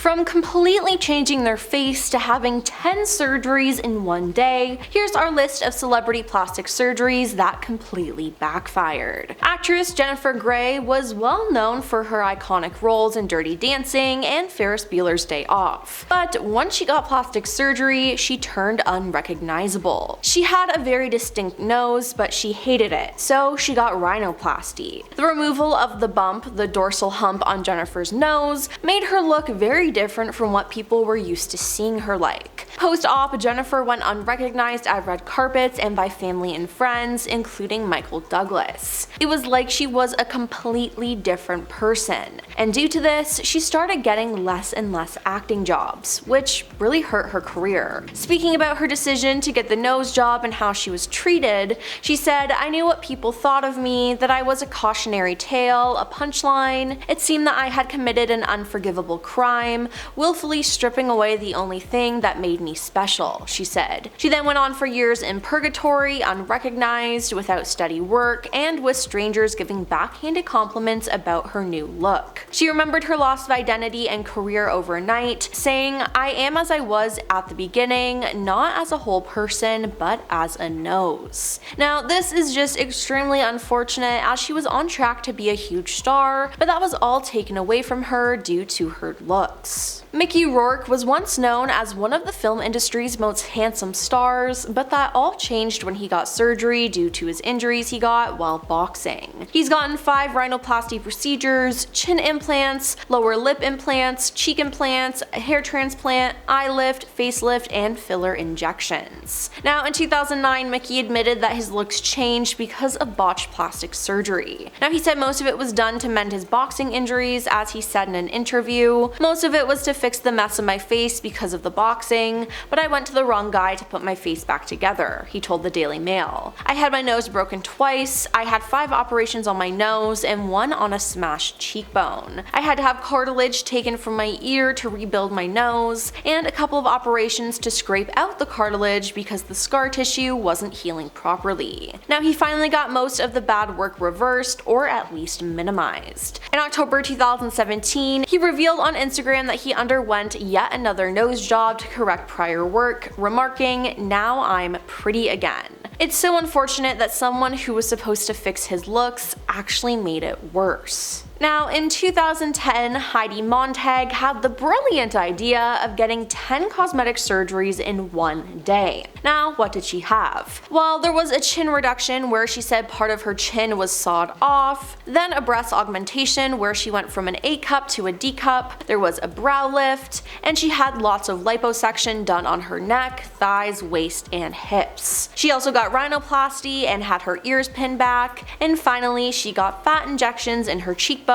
From completely changing their face to having 10 surgeries in one day, here's our list of celebrity plastic surgeries that completely backfired. Actress Jennifer Grey was well known for her iconic roles in Dirty Dancing and Ferris Bueller's Day Off. But once she got plastic surgery, she turned unrecognizable. She had a very distinct nose, but she hated it, so she got rhinoplasty. The removal of the bump, the dorsal hump on Jennifer's nose, made her look very different from what people were used to seeing her like. Post-op, Jennifer went unrecognized at red carpets and by family and friends, including Michael Douglas. It was like she was a completely different person, and due to this, she started getting less and less acting jobs, which really hurt her career. Speaking about her decision to get the nose job and how she was treated, she said, "I knew what people thought of me, that I was a cautionary tale, a punchline. It seemed that I had committed an unforgivable crime, willfully stripping away the only thing that made me special," she said. She then went on for years in purgatory, unrecognized, without steady work, and with strangers giving backhanded compliments about her new look. She remembered her loss of identity and career overnight, saying, "I am as I was at the beginning, not as a whole person, but as a nose." Now, this is just extremely unfortunate, as she was on track to be a huge star, but that was all taken away from her due to her looks. Mickey Rourke was once known as one of the film industry's most handsome stars, but that all changed when he got surgery due to his injuries he got while boxing. He's gotten 5 rhinoplasty procedures, chin implants, lower lip implants, cheek implants, a hair transplant, eye lift, facelift, and filler injections. Now, in 2009, Mickey admitted that his looks changed because of botched plastic surgery. Now, he said most of it was done to mend his boxing injuries, as he said in an interview. "Most of it was to fix the mess of my face because of the boxing, but I went to the wrong guy to put my face back together," he told the Daily Mail. "I had my nose broken twice, I had 5 operations on my nose and 1 on a smashed cheekbone. I had to have cartilage taken from my ear to rebuild my nose, and a couple of operations to scrape out the cartilage because the scar tissue wasn't healing properly." Now, he finally got most of the bad work reversed, or at least minimized. In October 2017, he revealed on Instagram that he underwent yet another nose job to correct prior work, remarking, "Now I'm pretty again." It's so unfortunate that someone who was supposed to fix his looks actually made it worse. Now, in 2010, Heidi Montag had the brilliant idea of getting 10 cosmetic surgeries in one day. Now, what did she have? Well, there was a chin reduction where she said part of her chin was sawed off, then a breast augmentation where she went from an A cup to a D cup, there was a brow lift, and she had lots of liposuction done on her neck, thighs, waist, and hips. She also got rhinoplasty and had her ears pinned back, and finally she got fat injections in her cheekbones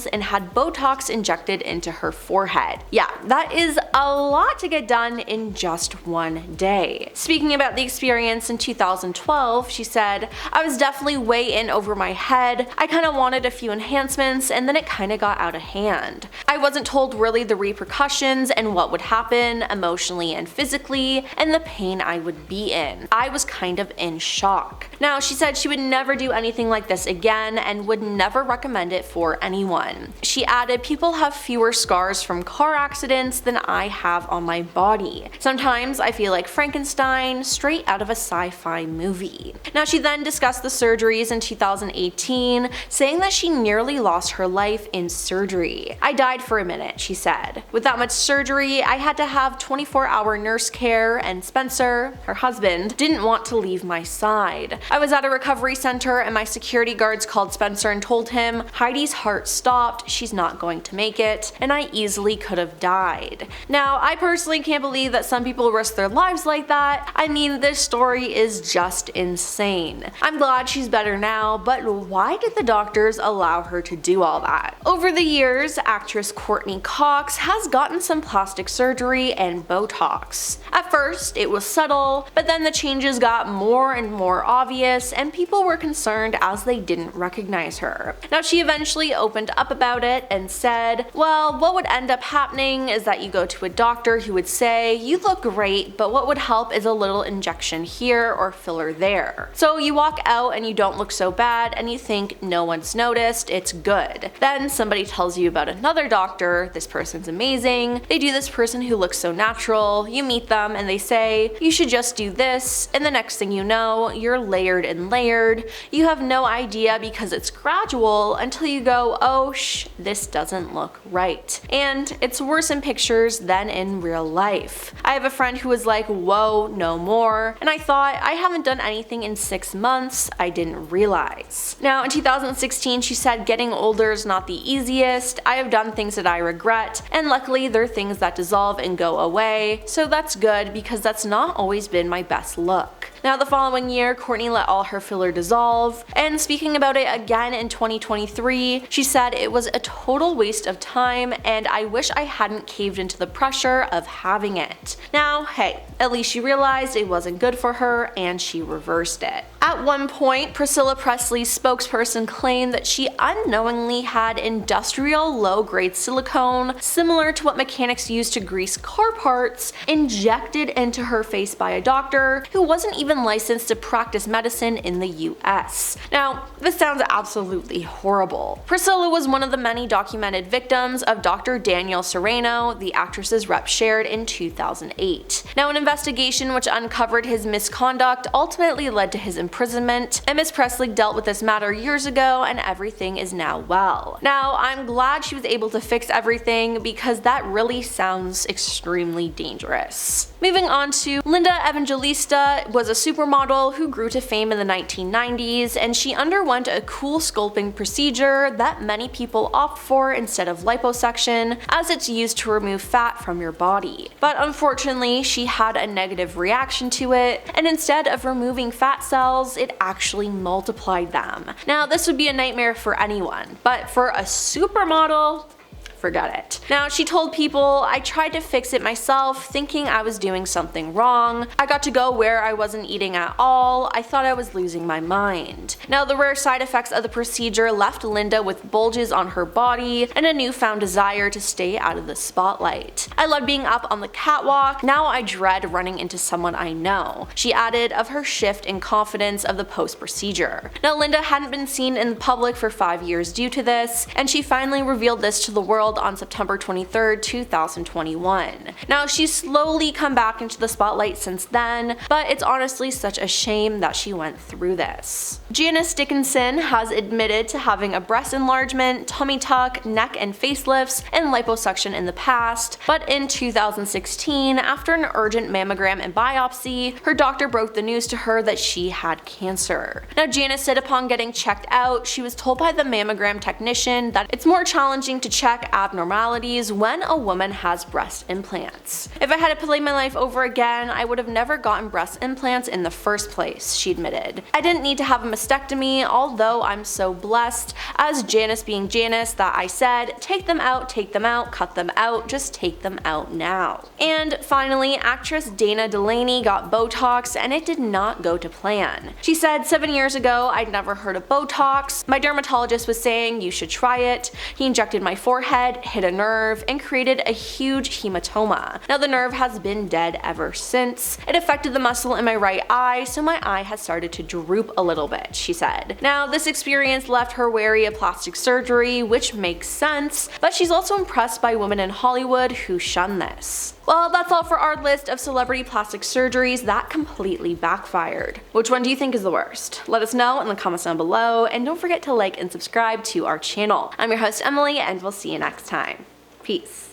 and had Botox injected into her forehead. Yeah, that is a lot to get done in just one day. Speaking about the experience in 2012, she said, "I was definitely way in over my head. I kinda wanted a few enhancements and then it kinda got out of hand. I wasn't told really the repercussions and what would happen emotionally and physically and the pain I would be in. I was kind of in shock." Now, she said she would never do anything like this again and would never recommend it for anyone. She added, "People have fewer scars from car accidents than I have on my body. Sometimes I feel like Frankenstein straight out of a sci-fi movie." Now, she then discussed the surgeries in 2018, saying that she nearly lost her life in surgery. "I died for a minute," she said. "With that much surgery, I had to have 24-hour nurse care, and Spencer, her husband, didn't want to leave my side. I was at a recovery center and my security guards called Spencer and told him, 'Heidi's heart stopped, she's not going to make it,' and I easily could have died." Now, I personally can't believe that some people risk their lives like that. I mean, this story is just insane. I'm glad she's better now, but why did the doctors allow her to do all that? Over the years, actress Courteney Cox has gotten some plastic surgery and Botox. At first, it was subtle, but then the changes got more and more obvious, and people were concerned as they didn't recognize her. Now, she eventually opened up about it and said, well, what would end up happening is that you go to a doctor who would say, you look great, but what would help is a little injection here or filler there. So you walk out and you don't look so bad, and you think no one's noticed, it's good. Then somebody tells you about another doctor, this person's amazing, they do this person who looks so natural, you meet them and they say, you should just do this, and the next thing you know, you're layered and layered. You have no idea because it's gradual until you go, oh this doesn't look right. And it's worse in pictures than in real life. I have a friend who was like, whoa, no more, and I thought, I haven't done anything in 6 months, I didn't realize. Now, in 2016, she said, getting older is not the easiest, I have done things that I regret, and luckily they're things that dissolve and go away, so that's good because that's not always been my best look. Now, the following year, Courtney let all her filler dissolve, and speaking about it again in 2023, she said it was a total waste of time and I wish I hadn't caved into the pressure of having it. Now, hey, at least she realized it wasn't good for her and she reversed it. At one point, Priscilla Presley's spokesperson claimed that she unknowingly had industrial low-grade silicone, similar to what mechanics use to grease car parts, injected into her face by a doctor who wasn't even licensed to practice medicine in the US. Now, this sounds absolutely horrible. Priscilla was one of the many documented victims of Dr. Daniel Serrano, the actress's rep shared in 2008. Now, an investigation which uncovered his misconduct ultimately led to his imprisonment, and Miss Presley dealt with this matter years ago and everything is now well. Now, I'm glad she was able to fix everything because that really sounds extremely dangerous. Moving on to Linda Evangelista was a supermodel who grew to fame in the 1990s, and she underwent a cool sculpting procedure that many people opt for instead of liposuction, as it's used to remove fat from your body. But unfortunately, she had a negative reaction to it, and instead of removing fat cells, it actually multiplied them. Now, this would be a nightmare for anyone, but for a supermodel, forget it. Now, she told people, I tried to fix it myself, thinking I was doing something wrong. I got to go where I wasn't eating at all. I thought I was losing my mind. Now, the rare side effects of the procedure left Linda with bulges on her body and a newfound desire to stay out of the spotlight. I loved being up on the catwalk. Now I dread running into someone I know, she added of her shift in confidence of the post-procedure. Now, Linda hadn't been seen in the public for 5 years due to this, and she finally revealed this to the world on September 23, 2021. Now, she's slowly come back into the spotlight since then, but it's honestly such a shame that she went through this. Janice Dickinson has admitted to having a breast enlargement, tummy tuck, neck and facelifts, and liposuction in the past, but in 2016, after an urgent mammogram and biopsy, her doctor broke the news to her that she had cancer. Now, Janice said upon getting checked out, she was told by the mammogram technician that it's more challenging to check abnormalities when a woman has breast implants. If I had to play my life over again, I would have never gotten breast implants in the first place, she admitted. I didn't need to have a mastectomy, although I'm so blessed, as Janice being Janice, that I said, take them out, cut them out, just take them out now. And finally, actress Dana Delany got Botox, and it did not go to plan. She said, 7 years ago, I'd never heard of Botox. My dermatologist was saying you should try it. He injected my forehead, hit a nerve, and created a huge hematoma. Now, the nerve has been dead ever since. It affected the muscle in my right eye, so my eye has started to droop a little bit, she said. Now, this experience left her wary of plastic surgery, which makes sense, but she's also impressed by women in Hollywood who shun this. Well, that's all for our list of celebrity plastic surgeries that completely backfired. Which one do you think is the worst? Let us know in the comments down below, and don't forget to like and subscribe to our channel. I'm your host Emily, and we'll see you next time. Peace.